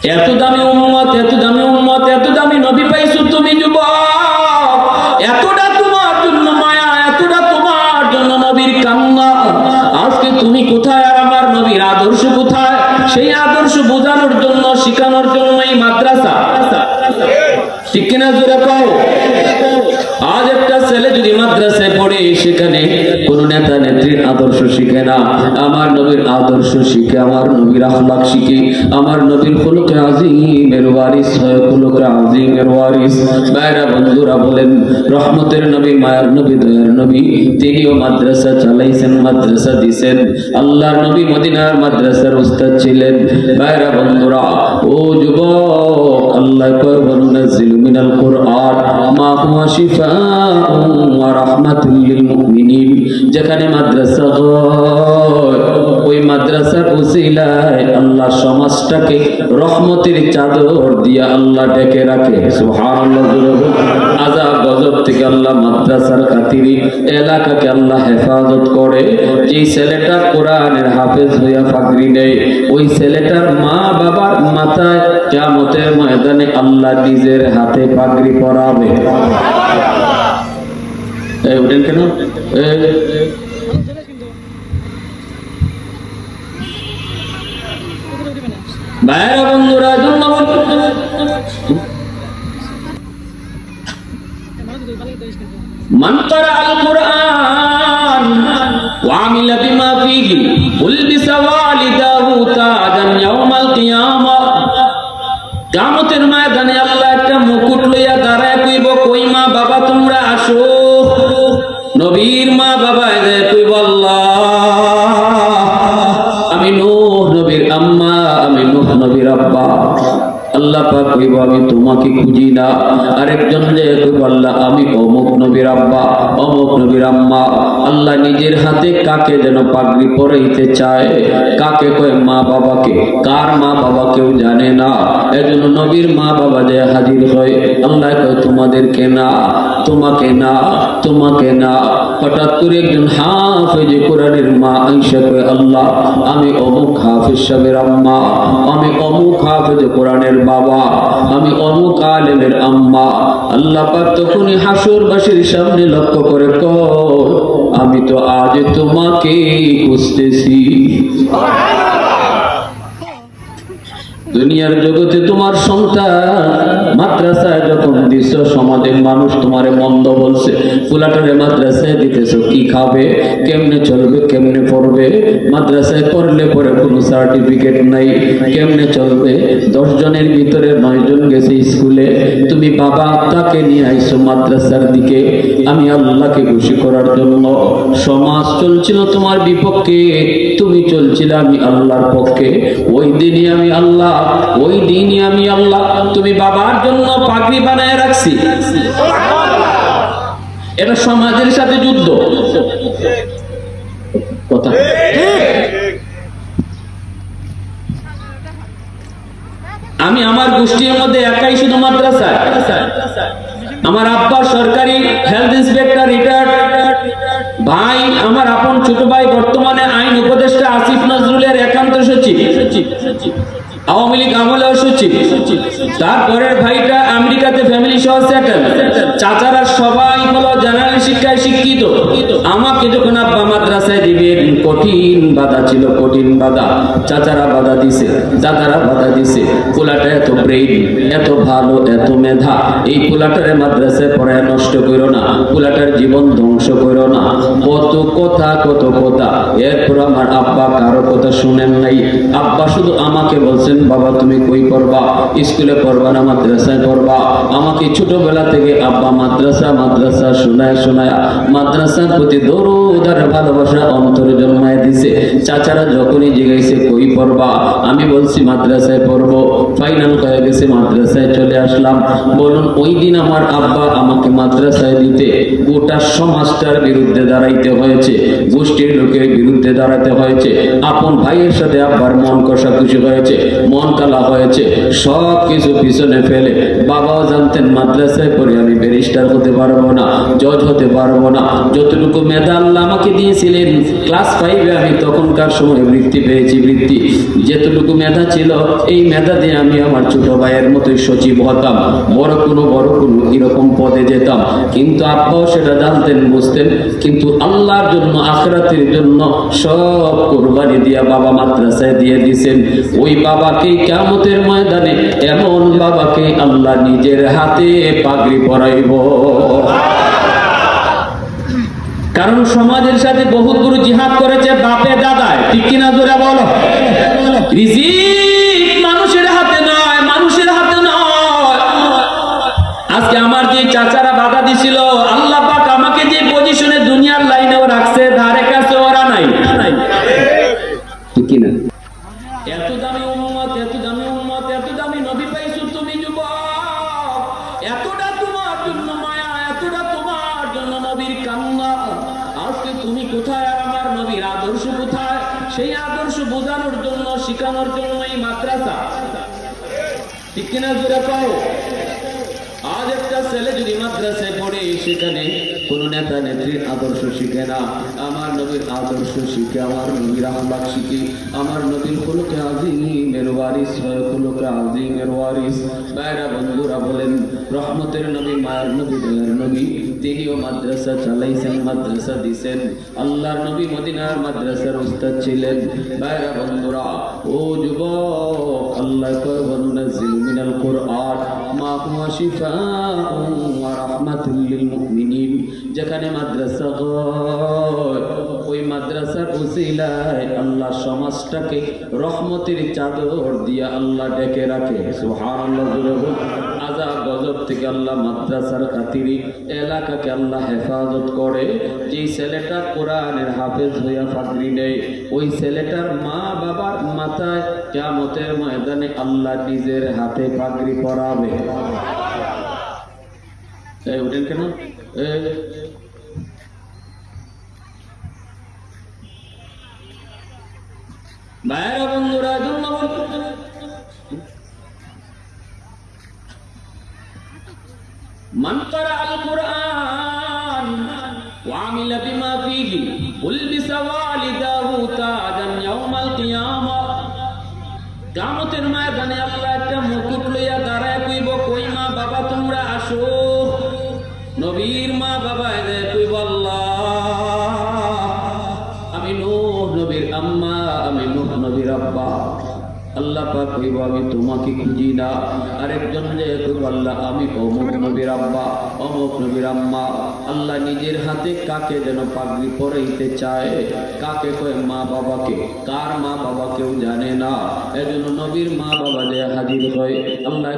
এত দামি উম্মত, এত দামি উম্মত, এত দামি নবী পাইছো তুমি যুবক। এতটা তোমার জন্য মায়া, এতটা তোমার জন্য নবীর কান্না। আজকে তুমি কোথায় আর আমার নবীর আদর্শ কোথায়? সেই আদর্শ বোঝানোর জন্য, শিখানোর জন্য এই মাদ্রাসা। ঠিক কিনা জোরে কও। আজ একটা ছেলে যদি মাদ্রাসায় পড়ে, সেখানে কোন নেতা নেত্রীর আদর্শ শিখে না, আমার নবীর আদর্শ শিখে, আমার নবীর আখলাক শিখে, আমার নবীর খুলুকে আজিমের ওয়ারিস হয়, খুলুকে আজিমের ওয়ারিস। ভাইরা বন্ধুরা বলেন, রহমতের নবী, মায়ার নবী, দয়ার নবী, তিনিও মাদ্রাসা চালাইছেন, মাদ্রাসা দিছেন। আল্লাহর নবী মদিনার মাদ্রাসার উস্তাদ ছিলেন। ভাইরা বন্ধুরা, ও যুবক, আল্লাহ কয় ওয়ানুনাজ্জিলু মিনাল কুরআন মা হুয়া শিফাউন ওয়া রাহমাতুল লিল মুমিনিন। যেখানে মাদ্রাসা হয়, ওই মাদ্রাসার উসিলায় আল্লাহ সমাজটাকে রহমতের চাদর দিয়া আল্লাহ ঢেকে রাখে। সুবহানাল্লাহ। আযাব গজব থেকে আল্লাহ মাদ্রাসার খাতিরে এলাকাকে আল্লাহ হেফাজত করে। যে ছেলেটা কোরআনের হাফেজ হইয়া পাগড়ি নেয়, ওই ছেলেটার মা বাবার মাথায় কিয়ামতের ময়দানে আল্লাহ নিজের হাতে পাগড়ি পরাবে। এই উঠেন কেন? ভাইরা বন্ধুরা, জন্য মান ক্বারাআল কুরআন ওয়া আমিলা বিমা ফীহি উলবিসা ওয়ালিদাহু তাজান ইয়াউমাল কিয়ামা। কিয়ামতের ময়দানে আল্লাহ একটা মুকুট লইয়া দাঁড়ায় কইব, কই মা বাবা তোমরা আসো। নবীর মা বাবা এসে কইব, আল্লাহ আমি নূহ নবীর আম্মা, আমি নূহ নবীর আব্বা। আল্লাহ পাক কইব, আমি তোমাকে খুঁজি না। আরেকজন যে কইব, আল্লাহ আমি অমুক নবীর আব্বা, অমুক নবীর আম্মা। আল্লাহ নিজের হাতে কাকে যেন পাগড়ি পরাইতে চায়। কাকে কয়? মা বাবাকে। কার মা বাবা কেউ জানে না। এজন্য নবীর মা বাবা যে হাজির হয়, আল্লাহ কয় তোমাদেরকে না, তোমাকে না, তোমাকে না। হঠাৎ করে একজন হাফেজ কোরআনের মা আয়েশা কয়, আল্লাহ আমি অমুক হাফেজ সাহেবের আম্মা, আমি অমুক হাফেজ কোরআনের বাবা, আমি অমুক আলেমের আম্মা। আল্লাহ পাক তখনই হাসরবাসীর সামনে লক্ষ্য করে কয়, আমি তো আজ তোমাকে খুঁজতেছি। দুনিয়ার জগতে তোমার সন্তান মাদ্রাসায় যখন দিছ, সমাজের মানুষ তোমারে মন্দ বলছে, ফুলাটারে মাদ্রাসায় দিতেছ, কি খাবে, কেমনে চলবে, কেমনে পড়বে? মাদ্রাসায় পড়লে পরে কোনো সার্টিফিকেট নাই, কেমনে চলবে? 10 জনের ভিতরে 9 জন গেছে স্কুলে, তুমি বাবা তাকে নিয়ে আইছো মাদ্রাসার দিকে। আমি আল্লাহকে খুশি করার জন্য। সমাজ চলছিল তোমার বিপক্ষে, তুমি চলছিলে আমি আল্লাহর পক্ষে। ওই দিনই আমি আল্লাহ, ওই দিনই আমি আল্লাহ। তুমি বাবার জন্য পাগড়ি বানায় রাখছি, এটা সমাজের সাথে যুদ্ধ। কথা আমি আমার গোষ্ঠীর মধ্যে একাই শুধু মাদ্রাসায়। আমার আব্বা সরকারি হেলথ ইন্সপেক্টর, রিটায়ার্ড। ভাই আমার আপন ছোট ভাই বর্তমানে আইন উপদেষ্টা আসিফ নজরুলের একান্ত সচিব, আওয়ামী লীগ আমলেও সচিব। তারপরের ভাইটা আমেরিকাতে ফ্যামিলি সহ সেটেল। চাচারা সবাই হলো জেনারেল শিক্ষায় শিক্ষিত। আমাকে যখন আব্বা মাদ্রাসায় দিবেন, কঠিন বাধা ছিল, কঠিন বাধা। চাচারা বাধা দিছে, দাদারা বাধা দিছে। পোলাটা এত ব্রেইন, এত ভালো, এত মেধা, এই পোলাটারে মাদ্রাসায় পড়ায় নষ্ট করো না, পোলাটার জীবন ধ্বংস করো না। কত কথা, কত কথা। এরপর আমার আব্বা কারো কথা শুনেন নাই। আব্বা শুধু আমাকে বলছেন, বাবা তুমি কই পড়বা? স্কুলে পড়বা না মাদ্রাসায় পড়বা? আমাকে ছোটবেলা থেকে আব্বা মাদ্রাসা মাদ্রাসা শোনায় শোনায় মাদ্রাসার প্রতি দরদ আর ভালোবাসা অন্তরে জন্মায় দিছে। চাচারা যখনই জিজ্ঞাসা কই পড়বা, আমি বলছি মাদ্রাসায় পড়বো। ফাইনাল হয়ে গেছে, মাদ্রাসায় চলে আসলাম। বলুন, ওই দিন আমার আব্বা আমাকে মাদ্রাসায় দিতে গোটা সমাজটার বিরুদ্ধে দাঁড়াইতে হয়েছে, গোষ্ঠীর লোকের বিরুদ্ধে দাঁড়াতে হয়েছে, আপন ভাইয়ের সাথে আব্বার মন কষাকষি হয়েছে। মন কালা হয়েছে, সব কিছু পিছনে ফেলে বাবাও জানতেন মাদ্রাসায় পড়ে আমি ব্যারিস্টার হতে পারবো না, জজ হতে পারবো না। যতটুকু মেধা আল্লাহ আমাকে দিয়েছিলেন, ক্লাস 5-এ আমি তখনকার সময় বৃত্তি পেয়েছি। বৃত্তি যেতটুকু মেধা ছিল, এই মেধা দিয়ে আমি আমার ছোট ভাইয়ের মতোই সচিব হতাম, বড় কোনো এরকম পদে যেতাম। কিন্তু আব্বাও সেটা জানতেন, বুঝতেন। কিন্তু আল্লাহর জন্য, আখিরাতের জন্য সব কুরবানি দিয়া বাবা মাদ্রাসায় দিয়ে দিয়েছেন। ওই বাবাকে কিয়ামতের ময়দানে, এমন বাবাকে আল্লাহ নিজের হাতে পাগড়ি পরাইব। কারণ সমাজের সাথে বহুত বড় জিহাদ করেছে বাপে দাদায়, ঠিক কিনা জোরে বলো। রিজিক মানুষের হাতে নয়, মানুষের হাতে নয়। আজকে আমার যে চাচারা বাধা দিছিল, আল্লাহ পাক আমাকে যে পজিশনে দুনিয়ার লাইনেও রাখছে, ধারে কাছে ওরা নাই, ঠিক কিনা? এত দামি উম্মত, এত দামি উম্মত, এত দামি নবী পাইছো তুমি যুবক। এতটা তোমার জন্য মায়া, এতটা তোমার জন্য নবীর কান্না। আজকে তুমি কোথায় আর আমার নবীর আদর্শ কোথায়? সেই আদর্শ বোঝানোর জন্য, শিখানোর জন্য এই মাদ্রাসা, ঠিক কিনা জোরে পাও। আজ একটা ছেলে যদি মাদ্রাসায় পড়ে, সেখানে কোন নেতা নেত্রীর আদর্শ শিখে না, আমার নবীর আদর্শ শিখে, আমার নবীর আহ্লাক শিখে, আমার নবীর খুলুকে আযীমের ওয়ারিস হয়, খুলুকে আযীমের ওয়ারিস। ভাইরা বন্ধুরা বলেন, রহমতের নবী, মায়ের নবী, দয়ার নবী, তিনিও মাদ্রাসা চালাইছেন, মাদ্রাসা দিছেন। আল্লাহর নবী মদিনার মাদ্রাসার উস্তাদ ছিলেন। ভাইরা বন্ধুরা, ও যুবক, আল্লাহ কয় ওয়ানুনাজ্জিলু মিনাল কুরআন মা হুয়া শিফাউন ওয়া রাহমাতুল লিল মুমিনিন। যেখানে মাদ্রাসা হয়, ওই মাদ্রাসার উসিলায় আল্লাহ সমাজটাকে রহমতের চাদর দিয়া আল্লাহ ডেকে রাখে। সুবহানাল্লাহ, জোরে বল। আযাব গজব থেকে আল্লাহ মাদ্রাসার খাতিরে এলাকাকে আল্লাহ হেফাজত করে। যে ছেলেটা কোরআনের হাফেজ হইয়া পাগড়ি নেয়, ওই ছেলেটার মা বাবার মাথায় কিয়ামতের ময়দানে আল্লাহ নিজের হাতে পাগড়ি পরাবে। এই উঠেন কেন? ভাইরা বন্ধুরা, মান ক্বারাআল কুরআন ওয়া আমিলা বিমা ফীহি উলবিসা ওয়ালিদাহু তাজান ইয়াউমাল কিয়ামা। কিয়ামতের ময়দানে আল্লাহ একটা মুকুট লইয়া দাঁড়ায় কইব, কই মা বাবা তোমরা আসো। নবীর মা বাবা এনে কইব, আল্লাহ আমি নূহ নবীর আম্মা, আমি নূহ নবীর আব্বা। আল্লাহ পাক কইব, আমি তোমাকে খুঁজি না। আরেকজন যে কইব, আল্লাহ আমি অমুক নবীর আব্বা, অমুক নবীর আম্মা। আল্লাহ নিজের হাতে কাকে যেন পাগড়ি পরাইতে চায়। কাকে কয়? মা বাবাকে। কার মা বাবা কেউ জানে না। এজন্য নবীর মা বাবা যে হাজির হয়, আল্লাহ